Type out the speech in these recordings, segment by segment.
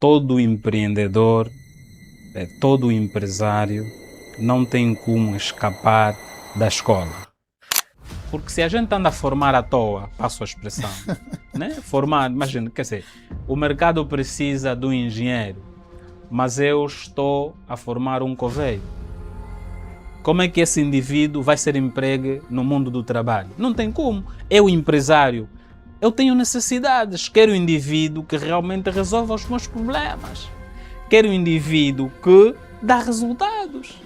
todo empreendedor, todo empresário não tem como escapar da escola. Porque se a gente anda a formar à toa, passo a expressão, né? Formar, imagina, quer dizer, o mercado precisa do engenheiro, mas eu estou a formar um coveiro. Como é que esse indivíduo vai ser empregue no mundo do trabalho? Não tem como. Eu, empresário, eu tenho necessidades. Quero um indivíduo que realmente resolva os meus problemas. Quero um indivíduo que dá resultados.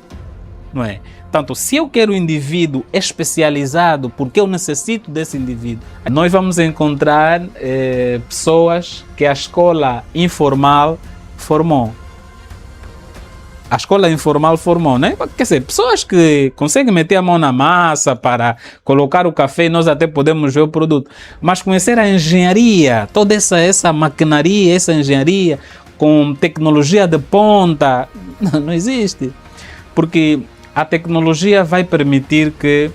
Não é? Portanto, se eu quero um indivíduo especializado porque eu necessito desse indivíduo, nós vamos encontrar pessoas que a escola informal formou. A escola informal formou, né? Quer dizer, pessoas que conseguem meter a mão na massa para colocar o café e nós até podemos ver o produto. Mas conhecer a engenharia, toda essa maquinaria, essa engenharia com tecnologia de ponta, não existe. Porque a tecnologia vai permitir que,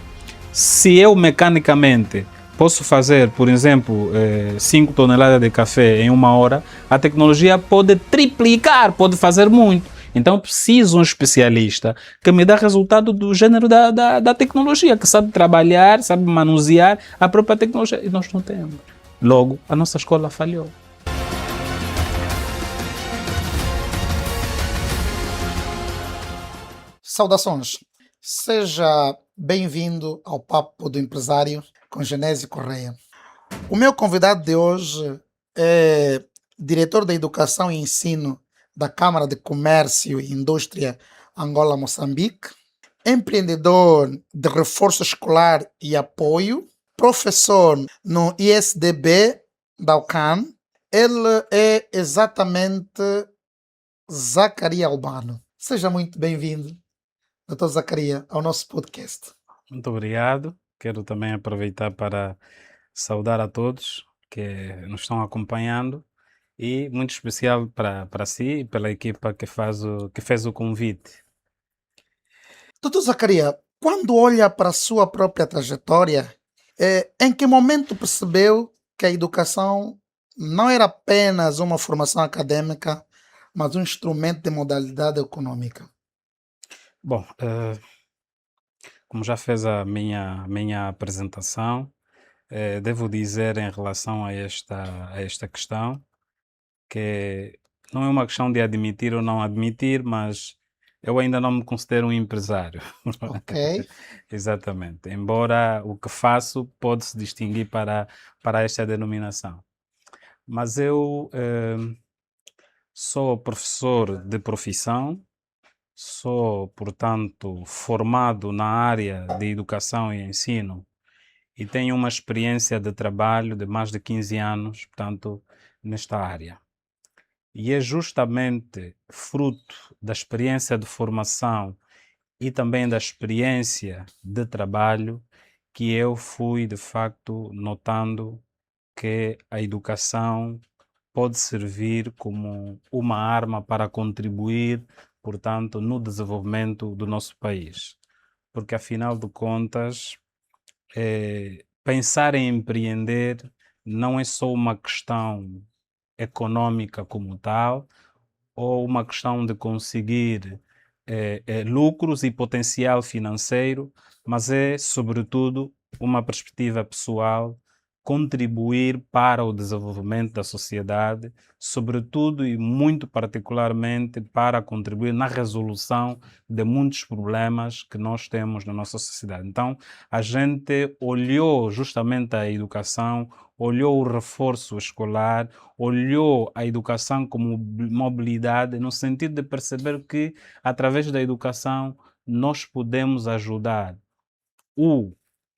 se eu mecanicamente posso fazer, por exemplo, 5 toneladas de café em 1 hora, a tecnologia pode triplicar, pode fazer muito. Então eu preciso de um especialista que me dá resultado do gênero da tecnologia, que sabe trabalhar, sabe manusear a própria tecnologia. E nós não temos. Logo, a nossa escola falhou. Saudações. Seja bem-vindo ao Papo do Empresário com Genésio Correia. O meu convidado de hoje é diretor da Educação e Ensino da Câmara de Comércio e Indústria Angola-Moçambique, empreendedor de reforço escolar e apoio, professor no ISDB da UCAN. Ele é exatamente Zacarias Albano. Seja muito bem-vindo, Dr. Zacarias, ao nosso podcast. Muito obrigado. Quero também aproveitar para saudar a todos que nos estão acompanhando e muito especial para si e pela equipa que fez o convite. Dr. Zacarias, quando olha para a sua própria trajetória, em que momento percebeu que a educação não era apenas uma formação acadêmica, mas um instrumento de modalidade econômica? Bom, como já fez a minha apresentação, devo dizer em relação a esta questão que não é uma questão de admitir ou não admitir, mas eu ainda não me considero um empresário. Ok, Exatamente. Embora o que faço pode se distinguir para esta denominação. Mas eu sou professor de profissão, sou, portanto, formado na área de educação e ensino e tenho uma experiência de trabalho de mais de 15 anos, portanto, nesta área. E é justamente fruto da experiência de formação e também da experiência de trabalho que eu fui, de facto, notando que a educação pode servir como uma arma para contribuir, portanto, no desenvolvimento do nosso país. Porque, afinal de contas, pensar em empreender não é só uma questão econômica como tal, ou uma questão de conseguir lucros e potencial financeiro, mas é, sobretudo, uma perspectiva pessoal, contribuir para o desenvolvimento da sociedade, sobretudo e muito particularmente para contribuir na resolução de muitos problemas que nós temos na nossa sociedade. Então, a gente olhou justamente a educação, olhou o reforço escolar, olhou a educação como mobilidade, no sentido de perceber que, através da educação, nós podemos ajudar o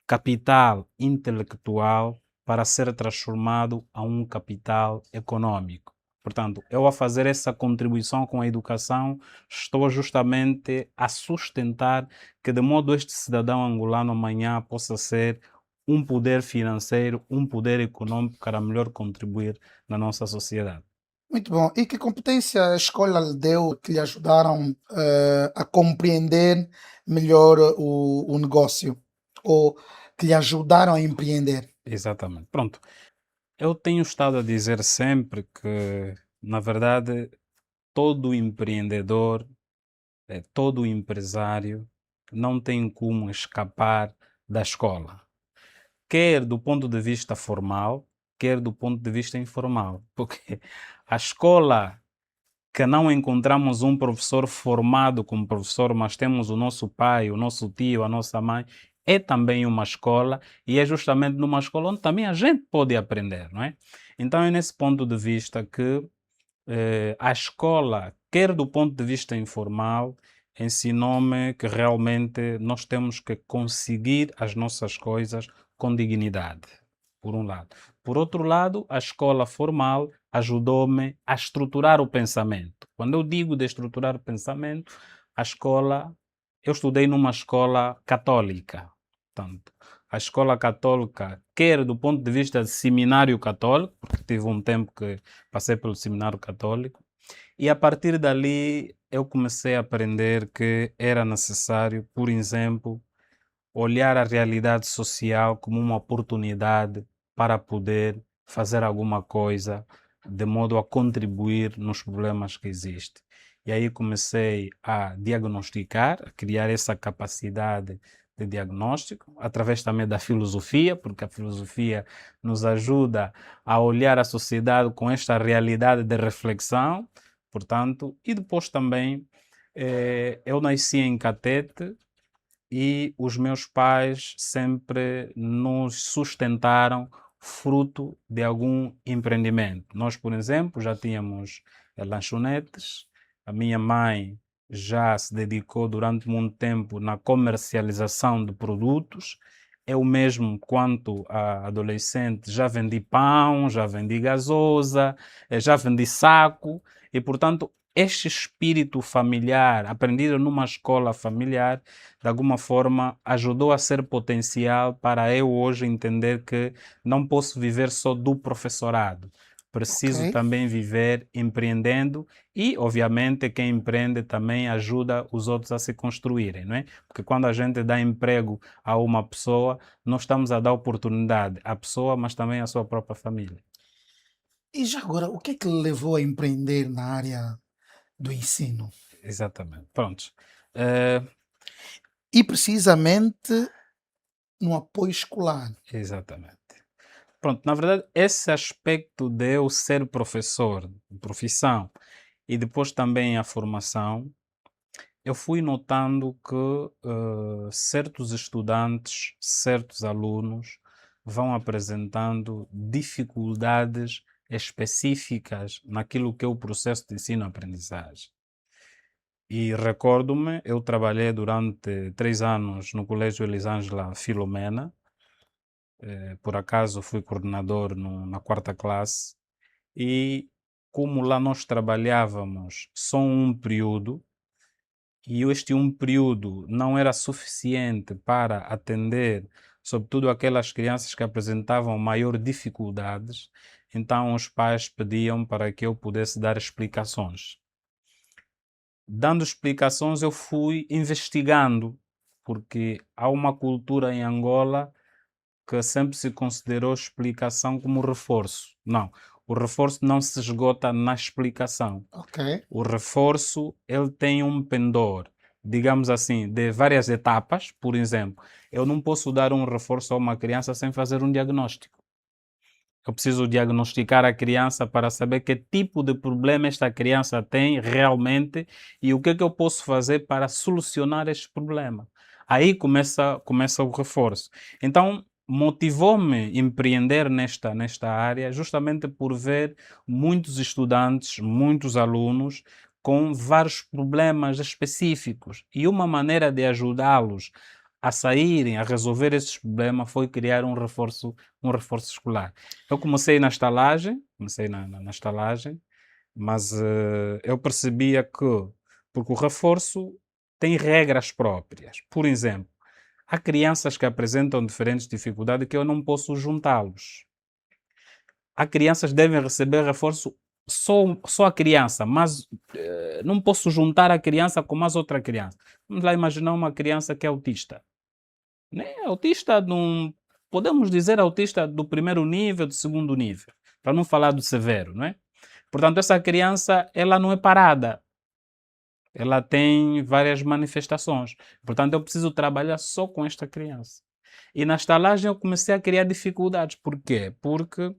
capital intelectual para ser transformado a um capital econômico. Portanto, eu a fazer essa contribuição com a educação, estou justamente a sustentar que de modo este cidadão angolano amanhã possa ser um poder financeiro, um poder econômico para melhor contribuir na nossa sociedade. muito bom. E que competência a escola lhe deu que lhe ajudaram a compreender melhor o negócio? Ou que lhe ajudaram a empreender? Exatamente. Pronto. Eu tenho estado a dizer sempre que na verdade, todo empreendedor, todo empresário não tem como escapar da escola, quer do ponto de vista formal, quer do ponto de vista informal, porque a escola que não encontramos um professor formado como professor, mas temos o nosso pai, o nosso tio, a nossa mãe, é também uma escola e é justamente numa escola onde também a gente pode aprender, não é? Então é nesse ponto de vista que a escola, quer do ponto de vista informal, ensinou-me que realmente nós temos que conseguir as nossas coisas com dignidade, por um lado. Por outro lado, a escola formal ajudou-me a estruturar o pensamento. Quando eu digo de estruturar o pensamento, a escola, eu estudei numa escola católica. Portanto, a escola católica, quer do ponto de vista de seminário católico, porque tive um tempo que passei pelo seminário católico, e a partir dali eu comecei a aprender que era necessário, por exemplo, olhar a realidade social como uma oportunidade para poder fazer alguma coisa de modo a contribuir nos problemas que existem. E aí comecei a diagnosticar, a criar essa capacidade de diagnóstico, através também da filosofia, porque a filosofia nos ajuda a olhar a sociedade com esta realidade de reflexão, portanto, e depois também eu nasci em Catete, e os meus pais sempre nos sustentaram fruto de algum empreendimento. Nós, por exemplo, já tínhamos lanchonetes, a minha mãe já se dedicou durante muito tempo na comercialização de produtos. Eu mesmo, quando adolescente, já vendi pão, já vendi gasosa, já vendi saco e, portanto, este espírito familiar, aprendido numa escola familiar, de alguma forma ajudou a ser potencial para eu hoje entender que não posso viver só do professorado. Ok. Preciso também viver empreendendo e, obviamente, quem empreende também ajuda os outros a se construírem, não é? Porque quando a gente dá emprego a uma pessoa, nós estamos a dar oportunidade à pessoa, mas também à sua própria família. E já agora, o que é que lhe levou a empreender na área do ensino? Exatamente. Pronto. Eh, E precisamente no apoio escolar. exatamente. Pronto, na verdade, esse aspecto de eu ser professor, de profissão, e depois também a formação, eu fui notando que certos estudantes, certos alunos vão apresentando dificuldades específicas naquilo que é o processo de ensino-aprendizagem. E recordo-me, eu trabalhei durante 3 anos no Colégio Elisângela Filomena, por acaso fui coordenador na quarta classe, e como lá nós trabalhávamos só um período, e este um período não era suficiente para atender, sobretudo aquelas crianças que apresentavam maior dificuldades, então os pais pediam para que eu pudesse dar explicações. Dando explicações, eu fui investigando, porque há uma cultura em Angola que sempre se considerou explicação como reforço. Não, o reforço não se esgota na explicação. Ok. O reforço, ele tem um pendor, digamos assim, de várias etapas. Por exemplo, eu não posso dar um reforço a uma criança sem fazer um diagnóstico. Eu preciso diagnosticar a criança para saber que tipo de problema esta criança tem realmente e o que é que eu posso fazer para solucionar este problema. Aí começa o reforço. Então, motivou-me empreender nesta área justamente por ver muitos estudantes, muitos alunos com vários problemas específicos e uma maneira de ajudá-los a saírem, a resolver esses problemas foi criar um reforço escolar. Eu comecei na estalagem, mas eu percebia que, porque o reforço tem regras próprias. Por exemplo, há crianças que apresentam diferentes dificuldades que eu não posso juntá-los. Há crianças que devem receber reforço só a criança, mas não posso juntar a criança com mais outra criança. Vamos lá imaginar uma criança que é autista, né? Autista de podemos dizer autista do primeiro nível, do segundo nível, para não falar do severo, não é? Portanto, essa criança, ela não é parada. Ela tem várias manifestações. Portanto, eu preciso trabalhar só com esta criança. E na estalagem eu comecei a criar dificuldades. Por quê? Porque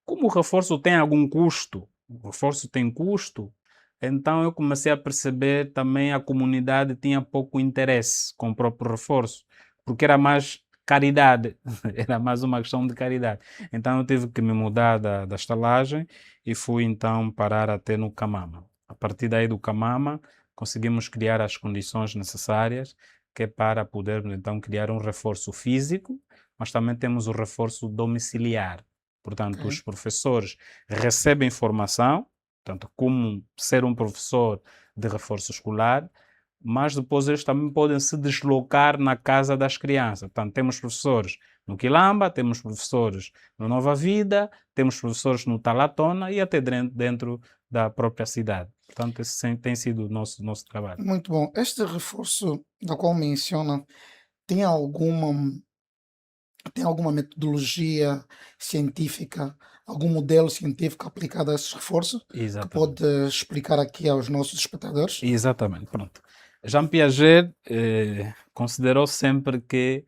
como o reforço tem algum custo, o reforço tem custo, então eu comecei a perceber também a comunidade tinha pouco interesse com o próprio reforço, porque era mais caridade, era mais uma questão de caridade. Então eu tive que me mudar da estalagem e fui então parar até no Camama. A partir daí do Camama, conseguimos criar as condições necessárias que é para podermos então criar um reforço físico, mas também temos o reforço domiciliar. Portanto, Ok. os professores recebem formação, portanto, como ser um professor de reforço escolar, mas depois eles também podem se deslocar na casa das crianças. Portanto, temos professores no Quilamba, temos professores no Nova Vida, temos professores no Talatona e até dentro da própria cidade. Portanto, esse tem sido o nosso trabalho. Muito bom. Este reforço da qual menciona tem alguma metodologia científica, algum modelo científico aplicado a esses reforços que Exatamente. pode explicar aqui aos nossos espectadores? Exatamente, pronto. Jean Piaget considerou sempre que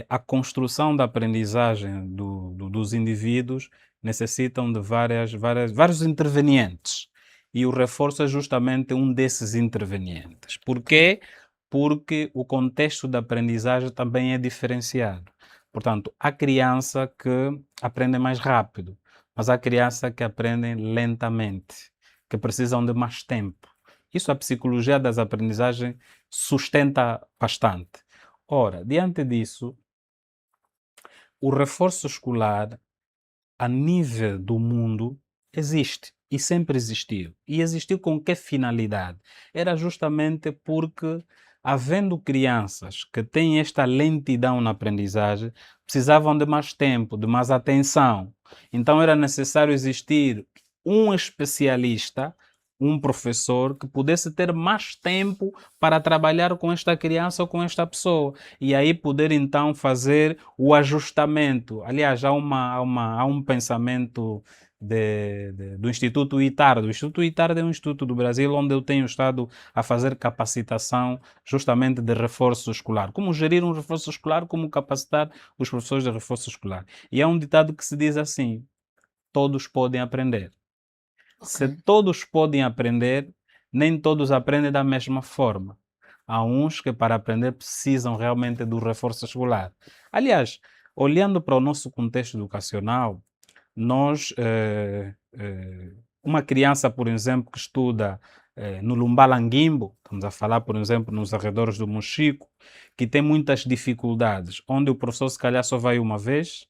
a construção da aprendizagem dos indivíduos necessitam de vários intervenientes. E o reforço é justamente um desses intervenientes. Por Ok. quê? Porque o contexto da aprendizagem também é diferenciado. Portanto, há criança que aprende mais rápido, mas há criança que aprendem lentamente, que precisam de mais tempo. Isso a psicologia das aprendizagens sustenta bastante. Ora, diante disso, o reforço escolar a nível do mundo existe e sempre existiu. E existiu com que finalidade? Era justamente porque, havendo crianças que têm esta lentidão na aprendizagem, precisavam de mais tempo, de mais atenção. Então era necessário existir um especialista, um professor que pudesse ter mais tempo para trabalhar com esta criança ou com esta pessoa e aí poder então fazer o ajustamento. Aliás, há um pensamento do Instituto ITARD. O Instituto ITARD é um instituto do Brasil onde eu tenho estado a fazer capacitação justamente de reforço escolar. Como gerir um reforço escolar, como capacitar os professores de reforço escolar. E é um ditado que se diz assim, todos podem aprender. Ok. Se todos podem aprender, nem todos aprendem da mesma forma. Há uns que para aprender precisam realmente do reforço escolar. Aliás, olhando para o nosso contexto educacional, nós, uma criança, por exemplo, que estuda no Lumbalanguimbo, estamos a falar, por exemplo, nos arredores do Mochico, que tem muitas dificuldades, onde o professor se calhar só vai uma vez,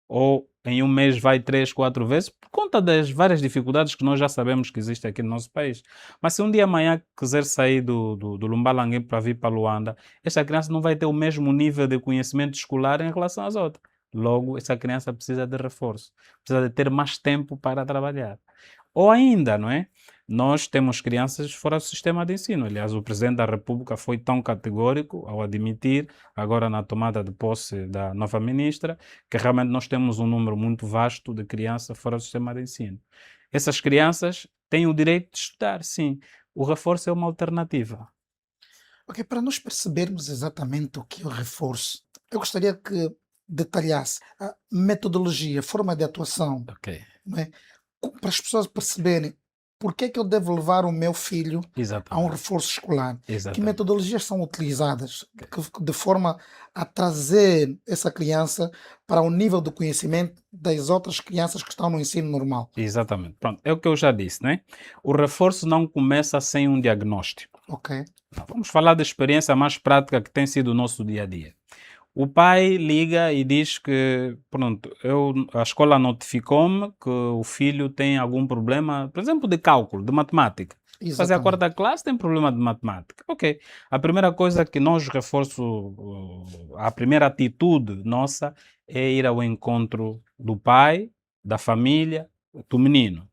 ou em um mês vai 3, 4 vezes, por conta das várias dificuldades que nós já sabemos que existem aqui no nosso país. Mas se um dia amanhã quiser sair do Lumbalangue para vir para Luanda, esta criança não vai ter o mesmo nível de conhecimento escolar em relação às outras. Logo, essa criança precisa de reforço, precisa de ter mais tempo para trabalhar. Ou ainda, não é? Nós temos crianças fora do sistema de ensino. Aliás, o Presidente da República foi tão categórico ao admitir, agora na tomada de posse da nova ministra, que realmente nós temos um número muito vasto de crianças fora do sistema de ensino. Essas crianças têm o direito de estudar, sim. O reforço é uma alternativa. Ok, para nós percebermos exatamente o que é o reforço, eu gostaria que detalhasse a metodologia, a forma de atuação, Ok. não é? Para as pessoas perceberem porque é que eu devo levar o meu filho a um Exatamente. reforço escolar. Que Exatamente. metodologias são utilizadas Ok. de forma a trazer essa criança para o nível do conhecimento das outras crianças que estão no ensino normal? Exatamente. Pronto, é o que eu já disse, né? O reforço não começa sem um diagnóstico. Ok, Vamos falar da experiência mais prática que tem sido o nosso dia a dia. O pai liga e diz que, pronto, a escola notificou-me que o filho tem algum problema, por exemplo, de cálculo, de matemática. Fazer a exatamente. quarta classe tem problema de matemática. Ok. A primeira coisa que nós a primeira atitude nossa é ir ao encontro do pai, da família, do menino.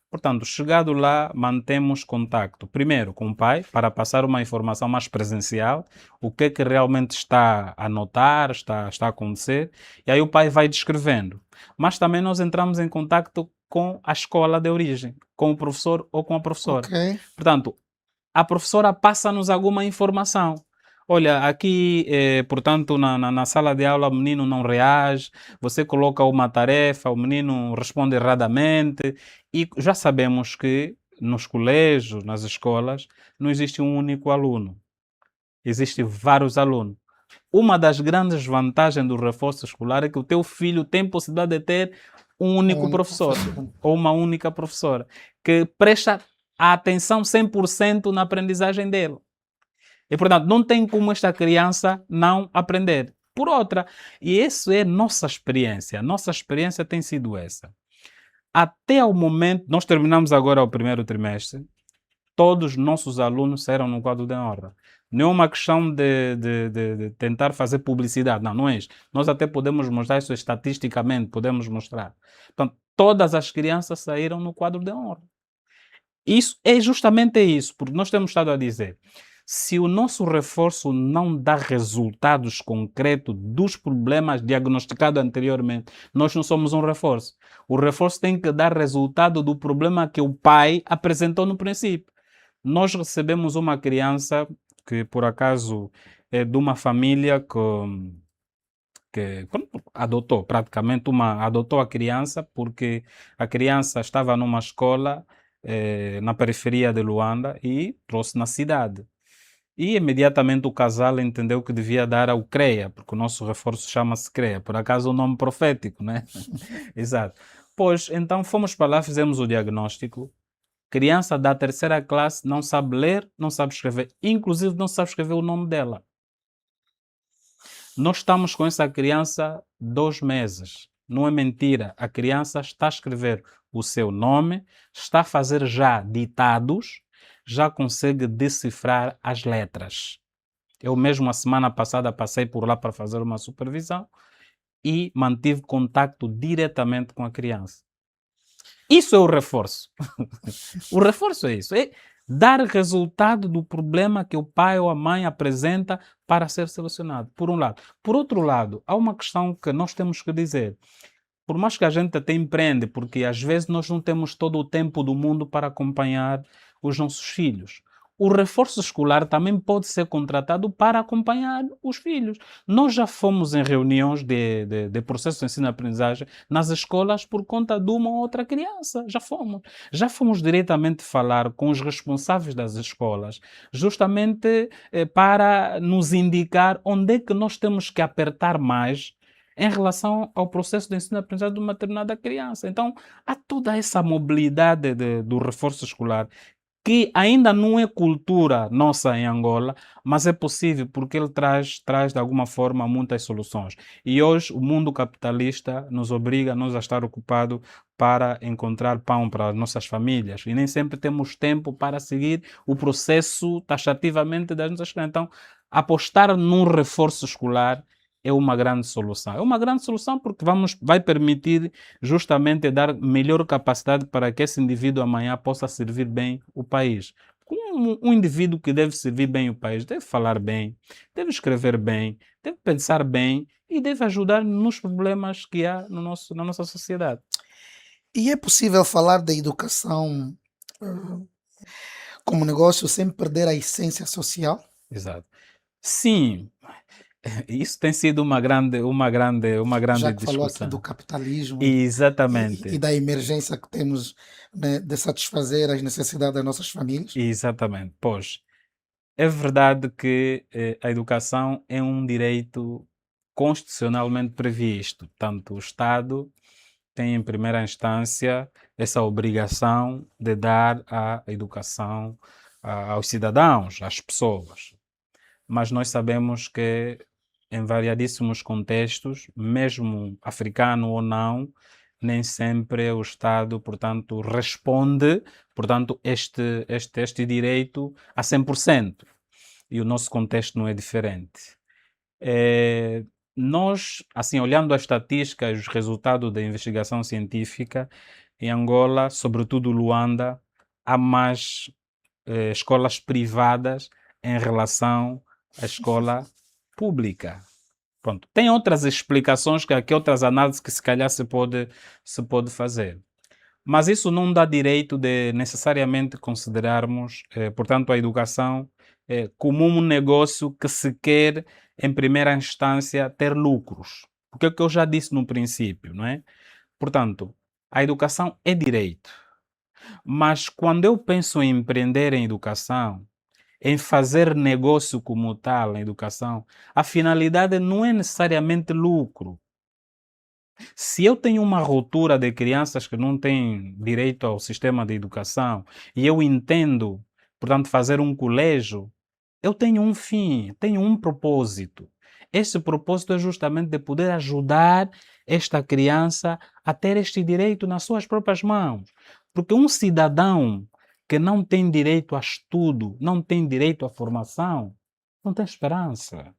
Portanto, chegado lá, mantemos contacto, primeiro com o pai, para passar uma informação mais presencial, o que é que realmente está a notar, está a acontecer, e aí o pai vai descrevendo. Mas também nós entramos em contacto com a escola de origem, com o professor ou com a professora. Ok. Portanto, a professora passa-nos alguma informação. Olha, aqui, portanto, na sala de aula o menino não reage, você coloca uma tarefa, o menino responde erradamente, e já sabemos que nos colégios, nas escolas, não existe um único aluno, existem vários alunos. Uma das grandes vantagens do reforço escolar é que o teu filho tem possibilidade de ter um Um único único professor professor. ou uma única professora que presta a atenção 100% na aprendizagem dele. E, portanto, não tem como esta criança não aprender. Por outra, e isso é nossa experiência tem sido essa. Até ao momento, nós terminamos agora o primeiro trimestre, todos os nossos alunos saíram no quadro de honra. Não é uma questão de tentar fazer publicidade, não, não é isso. Nós até podemos mostrar isso estatisticamente, podemos mostrar. Portanto, todas as crianças saíram no quadro de honra. Isso é justamente isso, porque nós temos estado a dizer, se o nosso reforço não dá resultados concretos dos problemas diagnosticados anteriormente, nós não somos um reforço. O reforço tem que dar resultado do problema que o pai apresentou no princípio. Nós recebemos uma criança que, por acaso, é de uma família que adotou praticamente adotou a criança porque a criança estava numa escola na periferia de Luanda e trouxe na cidade. E imediatamente o casal entendeu que devia dar ao CREA, porque o nosso reforço chama-se CREA, por acaso o nome profético, né? Exato. Pois, então fomos para lá, fizemos o diagnóstico. Criança da terceira classe não sabe ler, não sabe escrever, inclusive não sabe escrever o nome dela. Nós estamos com essa criança 2 meses. Não é mentira. A criança está a escrever o seu nome, está a fazer já ditados, já consegue decifrar as letras. Eu mesmo a semana passada passei por lá para fazer uma supervisão e mantive contato diretamente com a criança. Isso é o reforço. O reforço é isso. É dar resultado do problema que o pai ou a mãe apresenta para ser solucionado, por um lado. Por outro lado, há uma questão que nós temos que dizer. Por mais que a gente até empreende, porque às vezes nós não temos todo o tempo do mundo para acompanhar os nossos filhos. O reforço escolar também pode ser contratado para acompanhar os filhos. Nós já fomos em reuniões de processo de ensino-aprendizagem nas escolas por conta de uma ou outra criança. Já fomos. Já fomos diretamente falar com os responsáveis das escolas, justamente para nos indicar onde é que nós temos que apertar mais em relação ao processo de ensino-aprendizagem de uma determinada criança. Então, há toda essa mobilidade do reforço escolar que ainda não é cultura nossa em Angola, mas é possível porque ele traz de alguma forma muitas soluções. E hoje o mundo capitalista nos obriga a nós a estar ocupados para encontrar pão para as nossas famílias e nem sempre temos tempo para seguir o processo taxativamente das nossas crianças. Então, apostar num reforço escolar é uma grande solução. É uma grande solução porque vai permitir justamente dar melhor capacidade para que esse indivíduo amanhã possa servir bem o país. Um indivíduo que deve servir bem o país deve falar bem, deve escrever bem, deve pensar bem e deve ajudar nos problemas que há na nossa sociedade. E é possível falar da educação como negócio sem perder a essência social? Exato. Sim, isso tem sido uma Já grande que falou aqui do discussão. capitalismo e Exatamente, da emergência que temos, né, de satisfazer as necessidades das nossas famílias. exatamente. Pois, é verdade que a educação é um direito constitucionalmente previsto. Tanto o Estado tem, em primeira instância, essa obrigação de dar a educação aos cidadãos, às pessoas. Mas nós sabemos que, em variadíssimos contextos, mesmo africano ou não, nem sempre o Estado, portanto, responde, portanto, este direito a 100%. E o nosso contexto não é diferente. Nós, assim, olhando as estatísticas, os resultados da investigação científica, em Angola, sobretudo Luanda, há mais escolas privadas em relação à escola pública. Pronto. Tem outras explicações, que outras análises que se calhar se pode fazer. Mas isso não dá direito de necessariamente considerarmos, portanto, a educação como um negócio que se quer, em primeira instância, ter lucros. Porque é o que eu já disse no princípio, não é? Portanto, a educação é direito. Mas quando eu penso em empreender em educação, em fazer negócio como tal em educação, a finalidade não é necessariamente lucro. Se eu tenho uma ruptura de crianças que não têm direito ao sistema de educação e eu entendo, portanto, fazer um colégio, eu tenho um fim, tenho um propósito. Esse propósito é justamente de poder ajudar esta criança a ter este direito nas suas próprias mãos. Porque um cidadão que não tem direito a estudo, não tem direito à formação, não tem esperança.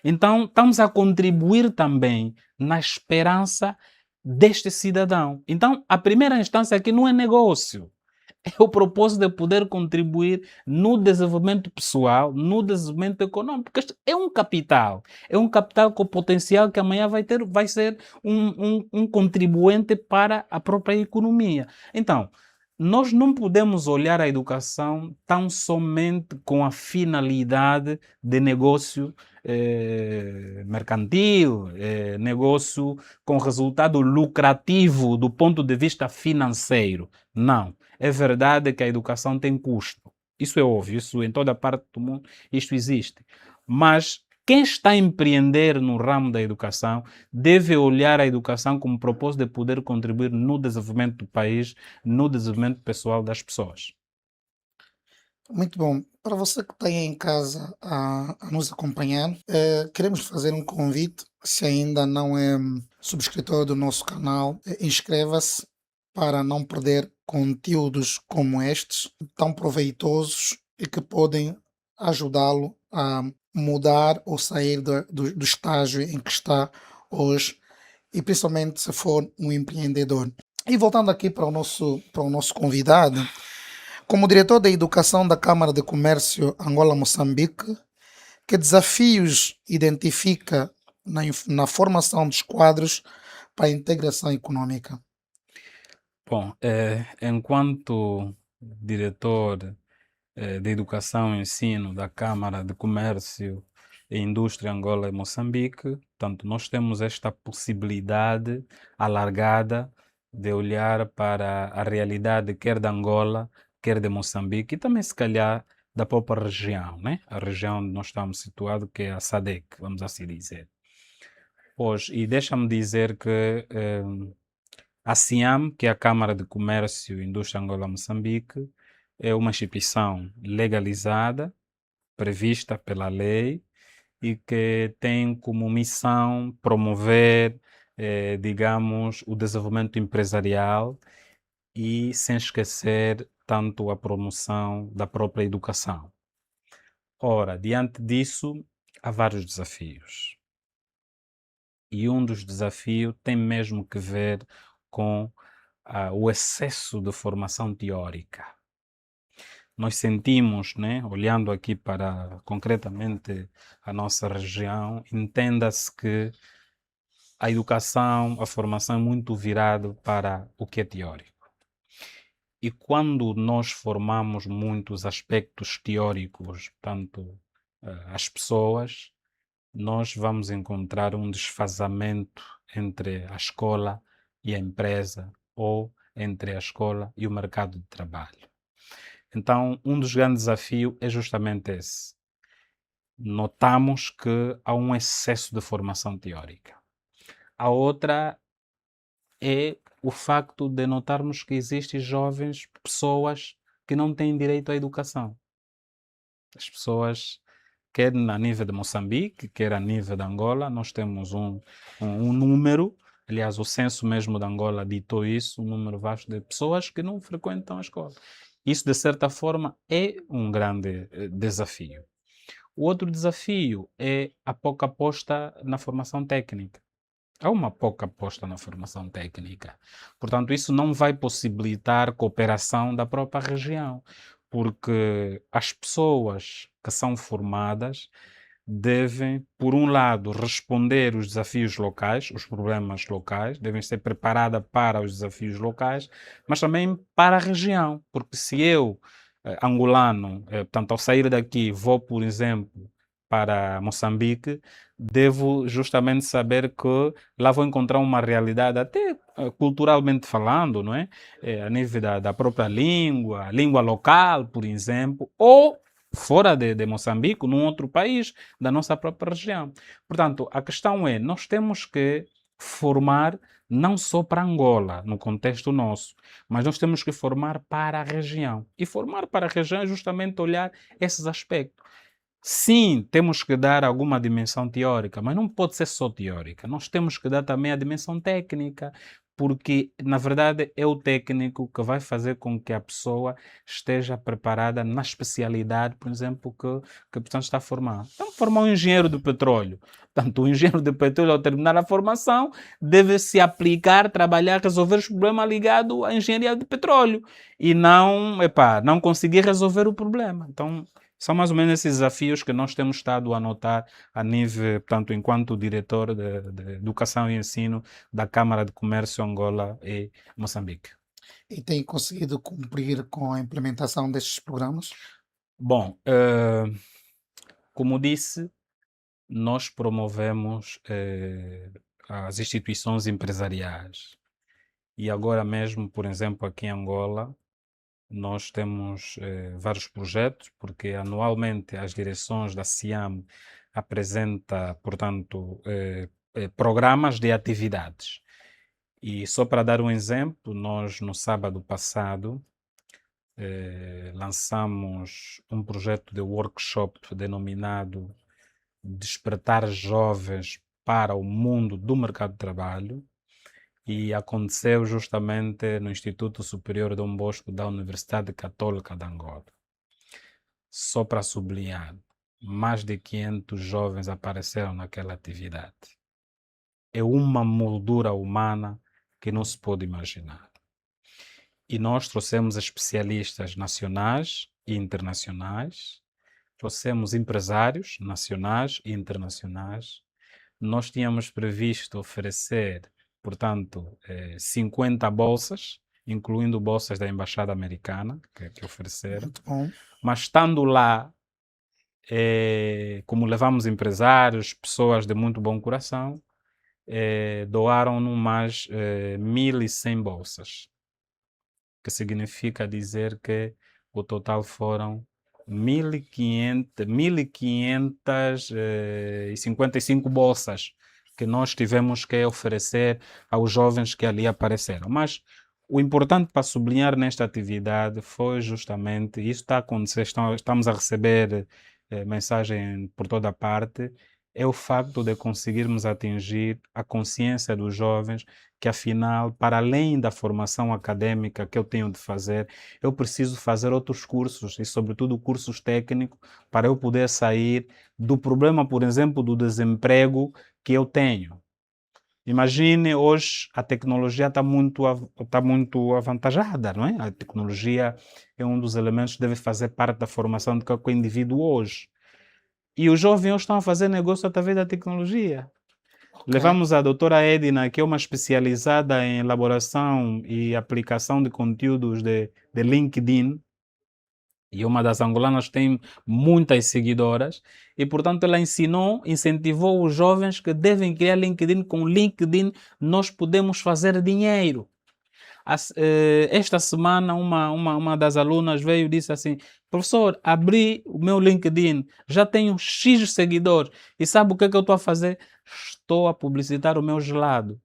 Então, estamos a contribuir também na esperança deste cidadão. Então, a primeira instância aqui não é negócio. É o propósito de poder contribuir no desenvolvimento pessoal, no desenvolvimento econômico, porque este é um capital com potencial que amanhã vai ser um contribuinte para a própria economia. Então, nós não podemos olhar a educação tão somente com a finalidade de negócio mercantil, negócio com resultado lucrativo do ponto de vista financeiro. Não. É verdade que a educação tem custo. Isso é óbvio, isso em toda parte do mundo isto existe. Mas quem está a empreender no ramo da educação deve olhar a educação como propósito de poder contribuir no desenvolvimento do país, no desenvolvimento pessoal das pessoas. Muito bom. Para você que está aí em casa a nos acompanhar, queremos fazer um convite. Se ainda não é subscritor do nosso canal, inscreva-se para não perder conteúdos como estes, tão proveitosos e que podem ajudá-lo a mudar ou sair do estágio em que está hoje, e principalmente se for um empreendedor. E voltando aqui para o nosso convidado, como diretor da Educação da Câmara de Comércio Angola-Moçambique, que desafios identifica na formação dos quadros para a integração econômica? Bom, enquanto diretor de Educação e Ensino da Câmara de Comércio e Indústria Angola e Moçambique, portanto, nós temos esta possibilidade alargada de olhar para a realidade quer de Angola, quer de Moçambique e também, se calhar, da própria região, né? A região onde nós estamos situados, que é a SADC, vamos assim dizer. Pois, e deixa-me dizer que a CIAM, que é a Câmara de Comércio e Indústria Angola-Moçambique, é uma instituição legalizada, prevista pela lei e que tem como missão promover, digamos, o desenvolvimento empresarial e sem esquecer tanto a promoção da própria educação. Ora, diante disso, há vários desafios. E um dos desafios tem mesmo que ver com o excesso de formação teórica. Nós sentimos, né, olhando aqui para concretamente a nossa região, entenda-se que a educação, a formação é muito virado para o que é teórico. E quando nós formamos muitos aspectos teóricos, tanto as pessoas, nós vamos encontrar um desfazamento entre a escola e a empresa ou entre a escola e o mercado de trabalho. Então, um dos grandes desafios é justamente esse. Notamos que há um excesso de formação teórica. A outra é o facto de notarmos que existem jovens, pessoas que não têm direito à educação. As pessoas, quer a nível de Moçambique, quer a nível de Angola, nós temos um número, aliás, o censo mesmo de Angola ditou isso, um número vasto de pessoas que não frequentam a escola. Isso, de certa forma, é um grande desafio. O outro desafio é a pouca aposta na formação técnica. Há uma pouca aposta na formação técnica. Portanto, isso não vai possibilitar cooperação da própria região, porque as pessoas que são formadas devem, por um lado, responder os desafios locais, os problemas locais, devem ser preparadas para os desafios locais, mas também para a região, porque se eu, angolano, portanto, ao sair daqui, vou, por exemplo, para Moçambique, devo justamente saber que lá vou encontrar uma realidade, até culturalmente falando, não é? A nível da própria língua local, por exemplo, ou fora de Moçambique, num outro país da nossa própria região. Portanto, a questão é, nós temos que formar não só para Angola, no contexto nosso, mas nós temos que formar para a região. E formar para a região é justamente olhar esses aspectos. Sim, temos que dar alguma dimensão teórica, mas não pode ser só teórica. Nós temos que dar também a dimensão técnica, porque, na verdade, é o técnico que vai fazer com que a pessoa esteja preparada na especialidade, por exemplo, que portanto, está formada. Então, formar um engenheiro de petróleo. Portanto, o engenheiro de petróleo, ao terminar a formação, deve se aplicar, trabalhar, resolver os problemas ligados à engenharia de petróleo e não conseguir resolver o problema. Então, são mais ou menos esses desafios que nós temos estado a notar a nível, portanto, enquanto diretor de Educação e Ensino da Câmara de Comércio Angola e Moçambique. E tem conseguido cumprir com a implementação destes programas? Bom, como disse, nós promovemos as instituições empresariais e agora mesmo, por exemplo, aqui em Angola, nós temos vários projetos, porque anualmente as direções da CIAM apresenta, portanto, programas de atividades. E só para dar um exemplo, nós no sábado passado lançamos um projeto de workshop denominado Despertar Jovens para o Mundo do Mercado de Trabalho, e aconteceu justamente no Instituto Superior Dom Bosco da Universidade Católica de Angola. Só para sublinhar, mais de 500 jovens apareceram naquela atividade. É uma moldura humana que não se pode imaginar. E nós trouxemos especialistas nacionais e internacionais, trouxemos empresários nacionais e internacionais. Nós tínhamos previsto oferecer, portanto, 50 bolsas, incluindo bolsas da Embaixada Americana, que ofereceram. Muito bom. Mas estando lá, como levamos empresários, pessoas de muito bom coração, doaram-nos mais 1.100 bolsas, que significa dizer que o total foram 1.555 bolsas que nós tivemos que oferecer aos jovens que ali apareceram. Mas o importante para sublinhar nesta atividade foi justamente, isso está a acontecer, estamos a receber mensagem por toda a parte, é o facto de conseguirmos atingir a consciência dos jovens que, afinal, para além da formação acadêmica que eu tenho de fazer, eu preciso fazer outros cursos e, sobretudo, cursos técnicos para eu poder sair do problema, por exemplo, do desemprego que eu tenho. Imagine, hoje a tecnologia está muito avantajada, não é? A tecnologia é um dos elementos que deve fazer parte da formação de qualquer indivíduo hoje. E os jovens hoje estão a fazer negócio através da tecnologia. Ok. Levamos a doutora Edna, que é uma especializada em elaboração e aplicação de conteúdos de LinkedIn, e uma das angolanas tem muitas seguidoras, e portanto ela incentivou os jovens que devem criar LinkedIn. Com LinkedIn nós podemos fazer dinheiro. Esta semana uma das alunas veio e disse assim: professor, abri o meu LinkedIn, já tenho X seguidores, e sabe o que é que eu estou a fazer? Estou a publicitar o meu gelado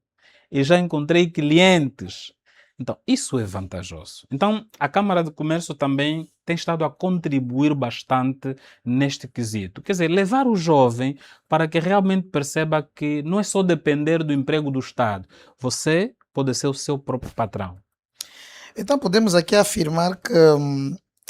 e já encontrei clientes. Então, isso é vantajoso. Então, a Câmara de Comércio também tem estado a contribuir bastante neste quesito. Quer dizer, levar o jovem para que realmente perceba que não é só depender do emprego do Estado. Você pode ser o seu próprio patrão. Então podemos aqui afirmar que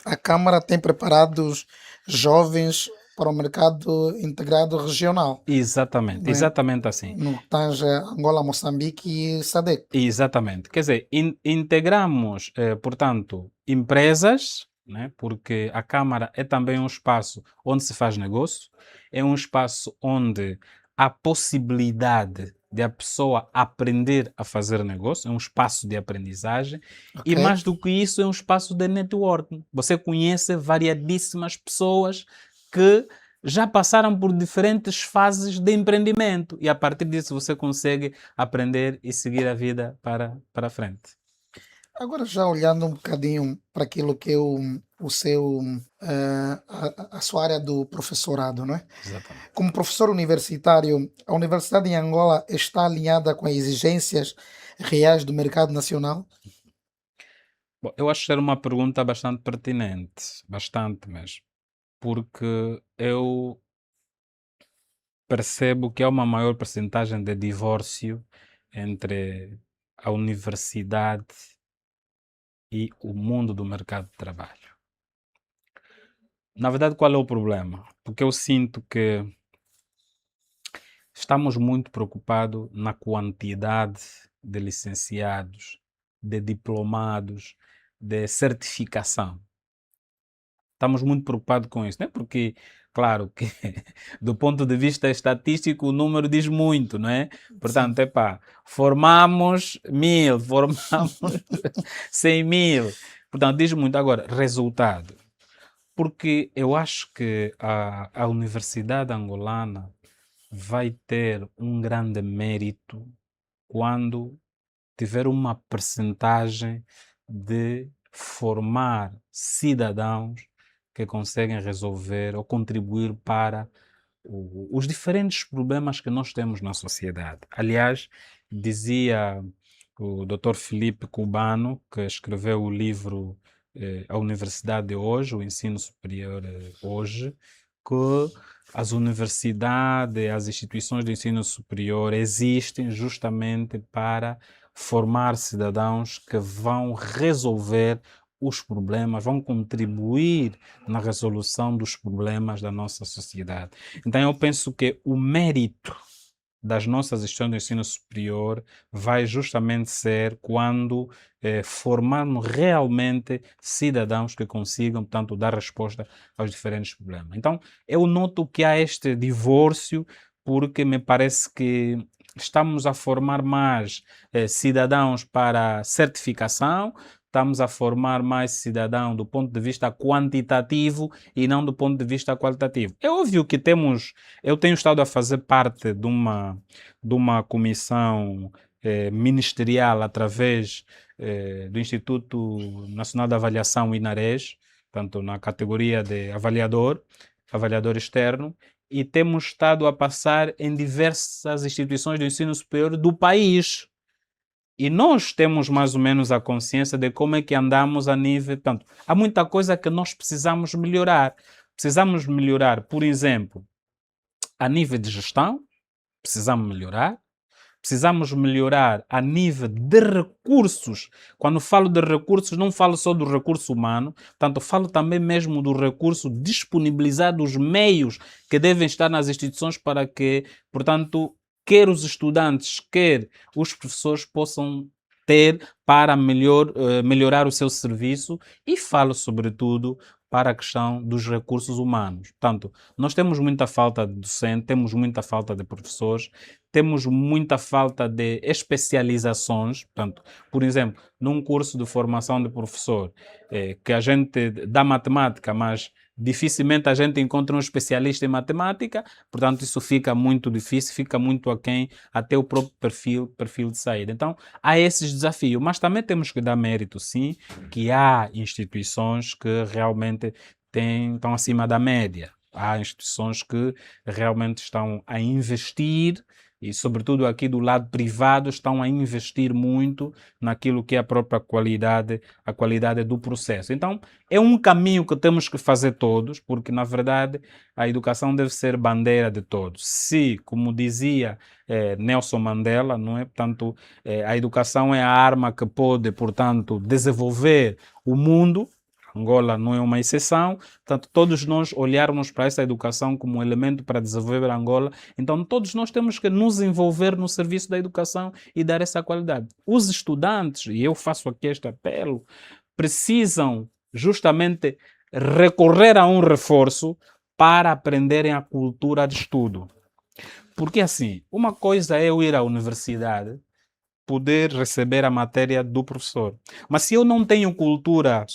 a Câmara tem preparado os jovens para o mercado integrado regional, Exatamente, não é? exatamente assim. No que tange Angola, Moçambique e SADC. Exatamente. Quer dizer, integramos, portanto, empresas né? Porque a Câmara é também um espaço onde se faz negócio, é um espaço onde há possibilidade de a pessoa aprender a fazer negócio, é um espaço de aprendizagem Ok. e mais do que isso é um espaço de networking. Você conhece variadíssimas pessoas que já passaram por diferentes fases de empreendimento e a partir disso você consegue aprender e seguir a vida para frente. Agora já olhando um bocadinho para aquilo que é o seu, a sua área do professorado, não é? Exatamente. Como professor universitário, a universidade em Angola está alinhada com as exigências reais do mercado nacional? Bom, eu acho que era uma pergunta bastante pertinente, bastante mesmo, porque eu percebo que há uma maior percentagem de divórcio entre a universidade e o mundo do mercado de trabalho. Na verdade, qual é o problema? Porque eu sinto que estamos muito preocupados na quantidade de licenciados, de diplomados, de certificação. Estamos muito preocupados com isso, né? Porque, claro, que do ponto de vista estatístico o número diz muito, não é? Sim. Portanto, formamos 1000, formamos 100.000. Portanto, diz muito. Agora, resultado. Porque eu acho que a Universidade Angolana vai ter um grande mérito quando tiver uma percentagem de formar cidadãos que conseguem resolver ou contribuir para os diferentes problemas que nós temos na sociedade. Aliás, dizia o Dr. Felipe Cubano, que escreveu o livro A Universidade de Hoje, o Ensino Superior Hoje, que as universidades, as instituições de ensino superior existem justamente para formar cidadãos que vão resolver os problemas, vão contribuir na resolução dos problemas da nossa sociedade. Então, eu penso que o mérito das nossas instituições de ensino superior vai justamente ser quando formarmos realmente cidadãos que consigam, portanto, dar resposta aos diferentes problemas. Então, eu noto que há este divórcio porque me parece que estamos a formar mais cidadãos para certificação, estamos a formar mais cidadão do ponto de vista quantitativo e não do ponto de vista qualitativo. É óbvio que eu tenho estado a fazer parte de uma comissão ministerial através do Instituto Nacional de Avaliação INARES, tanto na categoria de avaliador externo, e temos estado a passar em diversas instituições de ensino superior do país. E nós temos mais ou menos a consciência de como é que andamos a nível. Portanto, há muita coisa que nós precisamos melhorar. Precisamos melhorar, por exemplo, a nível de gestão, precisamos melhorar. Precisamos melhorar a nível de recursos. Quando falo de recursos, não falo só do recurso humano, tanto falo também mesmo do recurso disponibilizar dos meios que devem estar nas instituições para que, portanto, quer os estudantes, quer os professores possam ter para melhorar o seu serviço e falo sobretudo para a questão dos recursos humanos. Portanto, nós temos muita falta de docente, temos muita falta de professores, temos muita falta de especializações. Portanto, por exemplo, num curso de formação de professor, que a gente dá matemática, mas dificilmente a gente encontra um especialista em matemática, portanto, isso fica muito difícil, fica muito aquém até o próprio perfil de saída. Então, há esses desafios, mas também temos que dar mérito, sim, que há instituições que realmente estão acima da média. Há instituições que realmente estão a investir e, sobretudo aqui do lado privado, estão a investir muito naquilo que é a qualidade do processo. Então, é um caminho que temos que fazer todos, porque, na verdade, a educação deve ser bandeira de todos. Se, como dizia Nelson Mandela, não é? Portanto, a educação é a arma que pode, portanto, desenvolver o mundo. Angola não é uma exceção, portanto, todos nós olharmos para essa educação como um elemento para desenvolver Angola, então todos nós temos que nos envolver no serviço da educação e dar essa qualidade. Os estudantes, e eu faço aqui este apelo, precisam justamente recorrer a um reforço para aprenderem a cultura de estudo. Porque assim, uma coisa é eu ir à universidade, poder receber a matéria do professor. Mas se eu não tenho cultura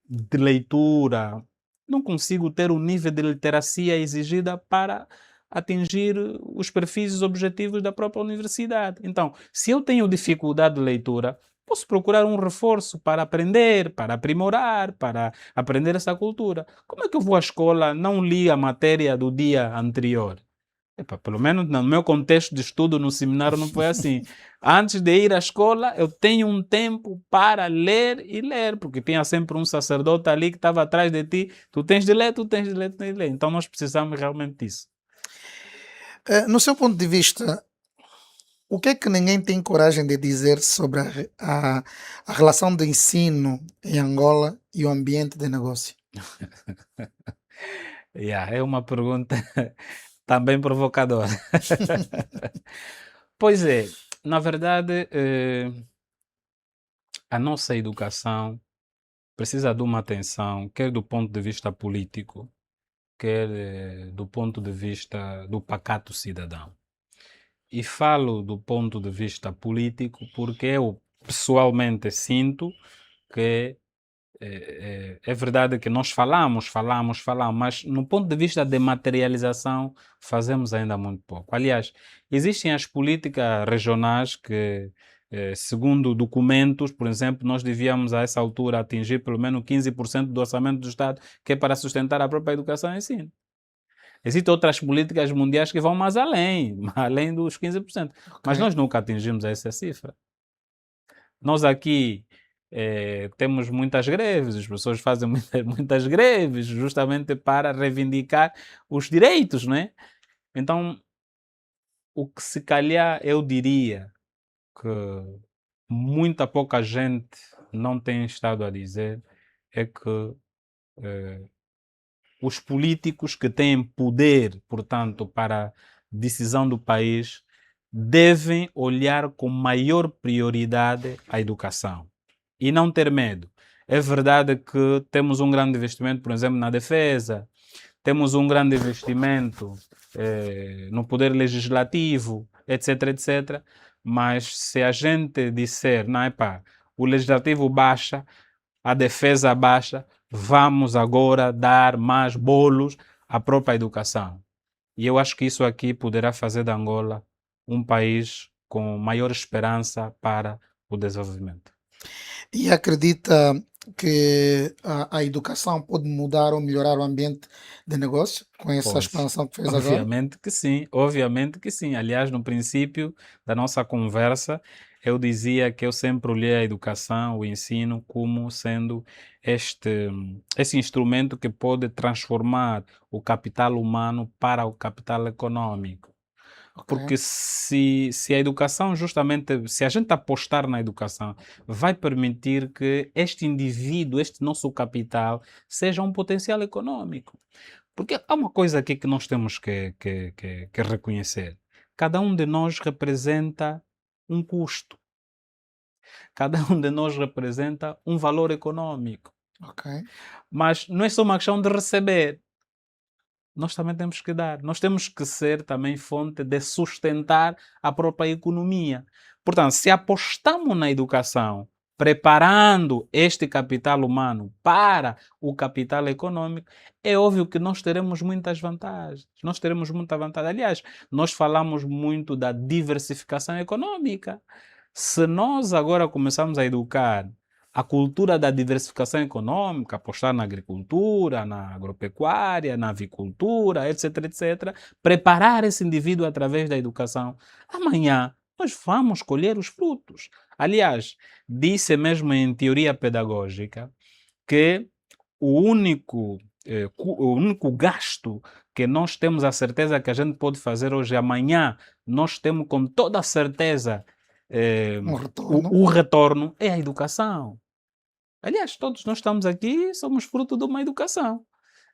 de leitura, não consigo ter o nível de literacia exigida para atingir os perfis e os objetivos da própria universidade. Então, se eu tenho dificuldade de leitura, posso procurar um reforço para aprender, para aprimorar, para aprender essa cultura. Como é que eu vou à escola, não li a matéria do dia anterior? Epa, pelo menos no meu contexto de estudo no seminário não foi assim. Antes de ir à escola, eu tenho um tempo para ler e ler, porque tinha sempre um sacerdote ali que estava atrás de ti. Tu tens de ler, tu tens de ler, tu tens de ler. Então nós precisamos realmente disso. No seu ponto de vista, o que é que ninguém tem coragem de dizer sobre a relação do ensino em Angola e o ambiente de negócio? Yeah, é uma pergunta também provocadora. Pois é, na verdade, a nossa educação precisa de uma atenção, quer do ponto de vista político, quer do ponto de vista do pacato cidadão. E falo do ponto de vista político porque eu pessoalmente sinto que é verdade que nós falamos, mas no ponto de vista de materialização fazemos ainda muito pouco. Aliás, existem as políticas regionais que, segundo documentos, por exemplo, nós devíamos a essa altura atingir pelo menos 15% do orçamento do Estado, que é para sustentar a própria educação e ensino. Existem outras políticas mundiais que vão mais além, além dos 15%. Mas Ok. nós nunca atingimos essa cifra. Nós aqui temos muitas greves, as pessoas fazem muitas greves justamente para reivindicar os direitos, não é? Então, o que se calhar eu diria que muita pouca gente não tem estado a dizer é que os políticos que têm poder, portanto, para a decisão do país, devem olhar com maior prioridade a educação e não ter medo. É verdade que temos um grande investimento, por exemplo, na defesa, temos um grande investimento no poder legislativo, etc, etc. Mas se a gente disser, não é pá, o legislativo baixa, a defesa baixa, vamos agora dar mais bolos à própria educação. E eu acho que isso aqui poderá fazer de Angola um país com maior esperança para o desenvolvimento. E acredita que a educação pode mudar ou melhorar o ambiente de negócio com essa Pode. expansão que fez agora? Obviamente que sim. Aliás, no princípio da nossa conversa, eu dizia que eu sempre olhei a educação, o ensino, como sendo esse instrumento que pode transformar o capital humano para o capital econômico. Ok. Porque se a educação, justamente, se a gente apostar na educação, vai permitir que este indivíduo, este nosso capital, seja um potencial econômico. Porque há uma coisa aqui que nós temos que reconhecer. Cada um de nós representa um custo. Cada um de nós representa um valor econômico. Ok. Mas não é só uma questão de receber. Nós também temos que dar. Nós temos que ser também fonte de sustentar a própria economia. Portanto, se apostamos na educação, preparando este capital humano para o capital econômico, é óbvio que nós teremos muitas vantagens. Nós teremos muita vantagem. Aliás, nós falamos muito da diversificação econômica. Se nós agora começarmos a educar a cultura da diversificação econômica, apostar na agricultura, na agropecuária, na avicultura, etc, etc, preparar esse indivíduo através da educação, amanhã nós vamos colher os frutos. Aliás, disse mesmo em teoria pedagógica que o único gasto que nós temos a certeza que a gente pode fazer hoje e amanhã, nós temos com toda a certeza Um retorno. o retorno é a educação. Aliás, todos nós estamos aqui, somos fruto de uma educação.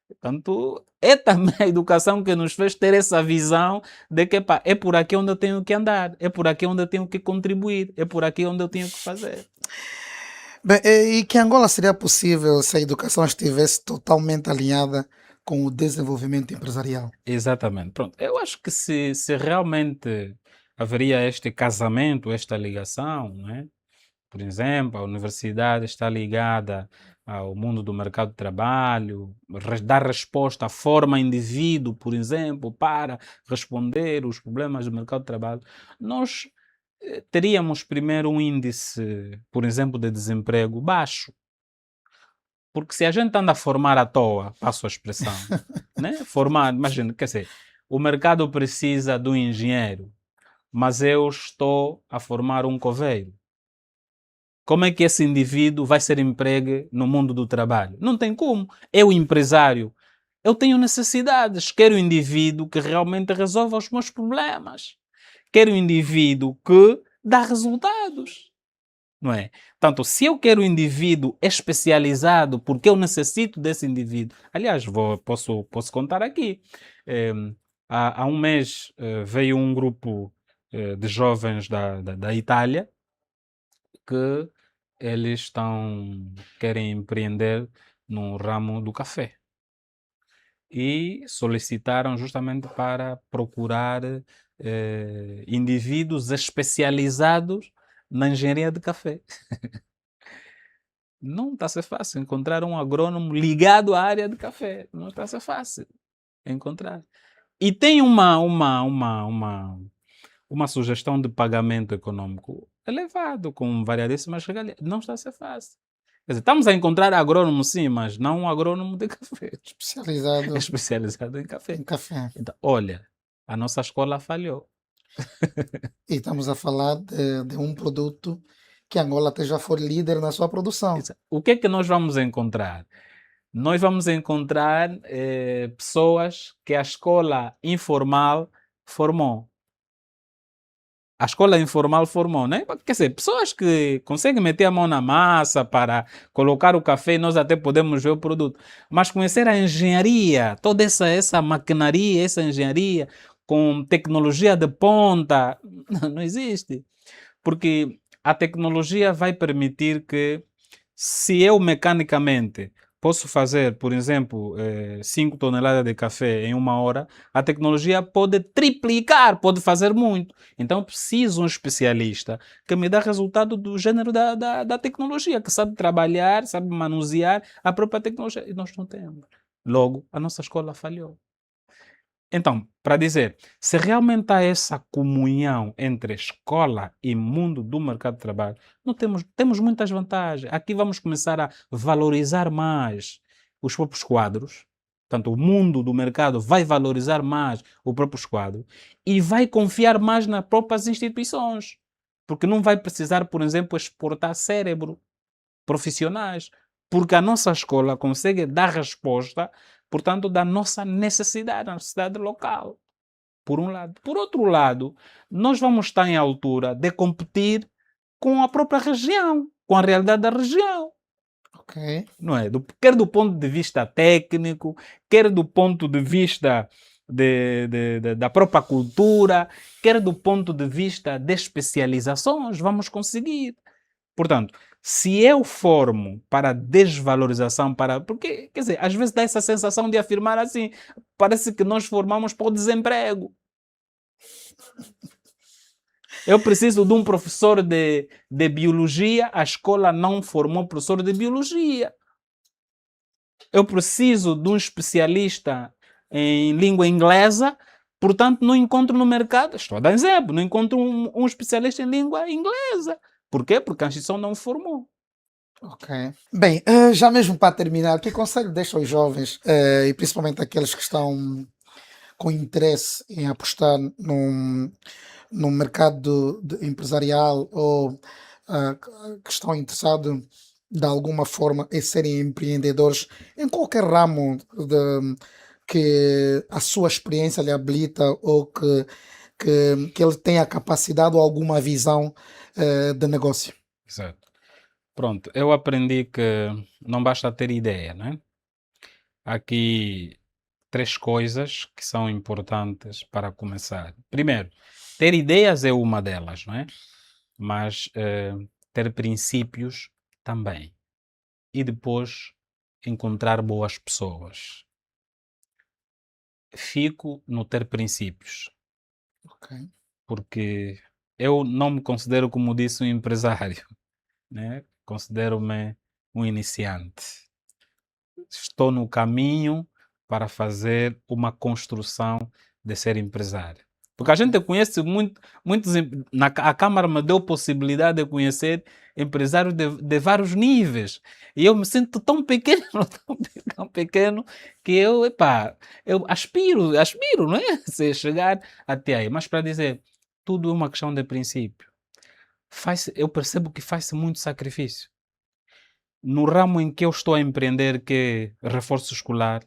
Portanto, é também a educação que nos fez ter essa visão de que pá, é por aqui onde eu tenho que andar, é por aqui onde eu tenho que contribuir, é por aqui onde eu tenho que fazer. Bem, e que Angola seria possível se a educação estivesse totalmente alinhada com o desenvolvimento empresarial? Exatamente. Pronto. Eu acho que se realmente haveria este casamento, esta ligação, né? Por exemplo, a universidade está ligada ao mundo do mercado de trabalho, dar resposta, forma indivíduo, por exemplo, para responder os problemas do mercado de trabalho, nós teríamos primeiro um índice, por exemplo, de desemprego baixo. Porque se a gente anda a formar à toa, passo a expressão, né? Formar, imagina, quer dizer, o mercado precisa do engenheiro, mas eu estou a formar um coveiro. Como é que esse indivíduo vai ser empregue no mundo do trabalho? Não tem como. Eu, empresário, eu tenho necessidades. Quero um indivíduo que realmente resolva os meus problemas. Quero um indivíduo que dá resultados. Não é? Portanto, se eu quero um indivíduo especializado, porque eu necessito desse indivíduo. Aliás, posso contar aqui. Eh, há um mês veio um grupo de jovens da Itália que querem empreender no ramo do café e solicitaram justamente para procurar indivíduos especializados na engenharia de café. Não está a ser fácil encontrar um agrônomo ligado à área de café. Não está a ser fácil encontrar. E tem uma sugestão de pagamento econômico elevado, com variadíssimas regalias. Não está a ser fácil. Quer dizer, estamos a encontrar agrônomo, sim, mas não um agrônomo de café. É Especializado especializado em café. em café. Então, olha, a nossa escola falhou. E estamos a falar de um produto que Angola até já foi líder na sua produção. O que é que nós vamos encontrar? Nós vamos encontrar pessoas que a escola informal formou. A escola informal formou, né? Quer dizer, pessoas que conseguem meter a mão na massa para colocar o café e nós até podemos ver o produto. Mas conhecer a engenharia, toda essa maquinaria, essa engenharia com tecnologia de ponta, não existe. Porque a tecnologia vai permitir que, se eu mecanicamente posso fazer, por exemplo, 5 toneladas de café em uma hora, a tecnologia pode triplicar, pode fazer muito. Então, eu preciso de um especialista que me dá resultado do gênero da tecnologia, que sabe trabalhar, sabe manusear a própria tecnologia. E nós não temos. Logo, a nossa escola falhou. Então, para dizer, se realmente há essa comunhão entre escola e mundo do mercado de trabalho, não temos muitas vantagens. Aqui vamos começar a valorizar mais os próprios quadros. Portanto, o mundo do mercado vai valorizar mais o próprio quadro e vai confiar mais nas próprias instituições. Porque não vai precisar, por exemplo, exportar cérebro profissionais, porque a nossa escola consegue dar resposta, portanto, da nossa necessidade, na necessidade local, por um lado. Por outro lado, nós vamos estar em altura de competir com a própria região, com a realidade da região. Ok. Não é? Quer do ponto de vista técnico, quer do ponto de vista da própria cultura, quer do ponto de vista de especializações, vamos conseguir. Portanto, se eu formo para desvalorização, porque, quer dizer, às vezes dá essa sensação de afirmar assim, parece que nós formamos para o desemprego. Eu preciso de um professor de biologia, a escola não formou professor de biologia. Eu preciso de um especialista em língua inglesa, portanto não encontro no mercado, estou a dar exemplo, não encontro um especialista em língua inglesa. Por quê? Porque a instituição não formou. Ok. Bem, já mesmo para terminar, que conselho deixa aos jovens, e principalmente aqueles que estão com interesse em apostar num mercado empresarial ou que estão interessados de alguma forma em serem empreendedores em qualquer ramo que a sua experiência lhe habilita ou que ele tenha a capacidade ou alguma visão de negócio? Exato. Pronto, eu aprendi que não basta ter ideia, né? Há aqui 3 coisas que são importantes para começar. Primeiro, ter ideias é uma delas, não é? Mas ter princípios também. E depois encontrar boas pessoas. Fico no ter princípios, Ok. porque eu não me considero, como disse, um empresário, né? Considero-me um iniciante. Estou no caminho para fazer uma construção de ser empresário. Porque a gente Ok. conhece muitos. A Câmara me deu possibilidade de conhecer empresários de vários níveis. E eu me sinto tão pequeno, tão pequeno, que eu aspiro, não é? Se chegar até aí. Mas para dizer, tudo é uma questão de princípio. Eu percebo que faz-se muito sacrifício. No ramo em que eu estou a empreender, que é reforço escolar,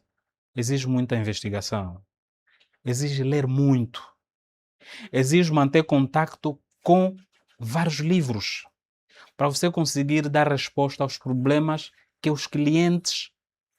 exige muita investigação, exige ler muito, exige manter contacto com vários livros para você conseguir dar resposta aos problemas que os clientes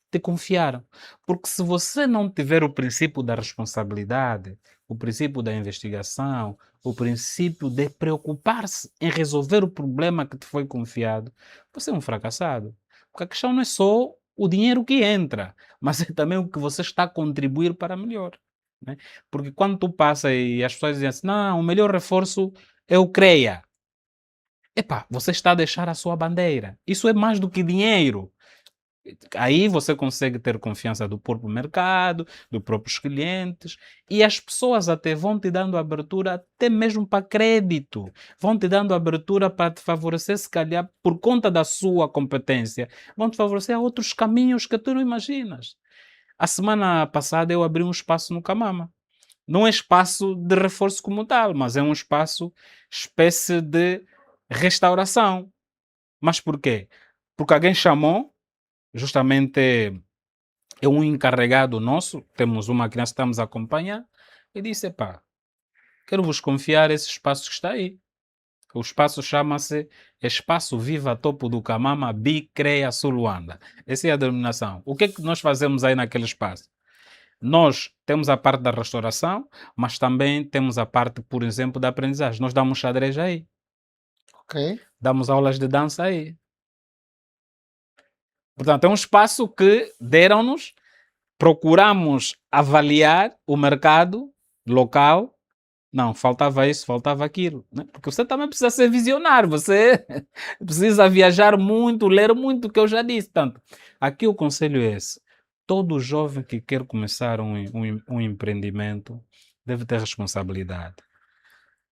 te confiaram. Porque se você não tiver o princípio da responsabilidade, o princípio da investigação, o princípio de preocupar-se em resolver o problema que te foi confiado, você é um fracassado. Porque a questão não é só o dinheiro que entra, mas é também o que você está a contribuir para melhor. Né? Porque quando tu passa e as pessoas dizem assim, não, o melhor reforço é o CREA. Epá, você está a deixar a sua bandeira. Isso é mais do que dinheiro. Aí você consegue ter confiança do próprio mercado, dos próprios clientes, e as pessoas até vão te dando abertura até mesmo para crédito, vão te dando abertura para te favorecer, se calhar, por conta da sua competência, vão te favorecer a outros caminhos que tu não imaginas. A semana passada eu abri um espaço no Camama. Não é espaço de reforço como tal, mas é um espaço espécie de restauração. Mas por quê? Porque alguém chamou, justamente é um encarregado nosso, temos uma criança que estamos a acompanhar, e disse: epá, quero vos confiar esse espaço que está aí. O espaço chama-se Espaço Viva Topo do Camama Bicreia Suluanda. Essa é a denominação. O que é que nós fazemos aí naquele espaço? Nós temos a parte da restauração, mas também temos a parte, por exemplo, da aprendizagem. Nós damos xadrez aí, Ok. damos aulas de dança aí. Portanto, é um espaço que deram-nos, procuramos avaliar o mercado local. Não, faltava isso, faltava aquilo. Né? Porque você também precisa ser visionário, você precisa viajar muito, ler muito, o que eu já disse. Tanto, aqui o conselho é esse. Todo jovem que quer começar um empreendimento deve ter responsabilidade.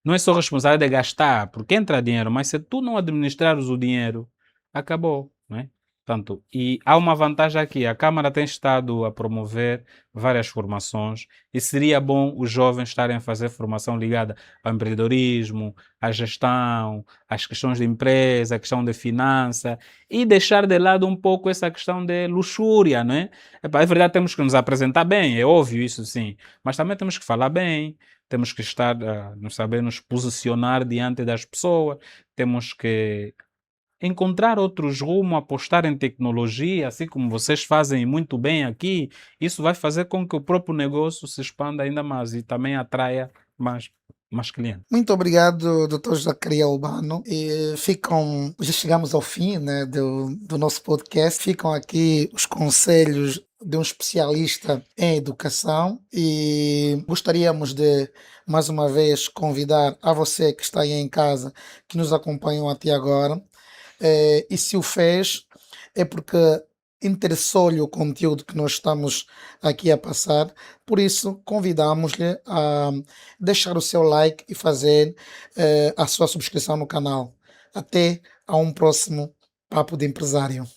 Não é só responsabilidade de gastar, porque entra dinheiro, mas se tu não administrares o dinheiro, acabou. Não é? Portanto, e há uma vantagem aqui, a Câmara tem estado a promover várias formações e seria bom os jovens estarem a fazer formação ligada ao empreendedorismo, à gestão, às questões de empresa, à questão de finança e deixar de lado um pouco essa questão de luxúria, não é? Epá, é verdade, temos que nos apresentar bem, é óbvio isso sim, mas também temos que falar bem, temos que estar, nos saber nos posicionar diante das pessoas, temos que encontrar outros rumos, apostar em tecnologia, assim como vocês fazem muito bem aqui, isso vai fazer com que o próprio negócio se expanda ainda mais e também atraia mais clientes. Muito obrigado, Dr. Zacarias Urbano. E já chegamos ao fim, né, do nosso podcast. Ficam aqui os conselhos de um especialista em educação e gostaríamos de, mais uma vez, convidar a você que está aí em casa, que nos acompanhou até agora, e se o fez, é porque interessou-lhe o conteúdo que nós estamos aqui a passar. Por isso, convidamos-lhe a deixar o seu like e fazer a sua subscrição no canal. Até a um próximo Papo de Empresário.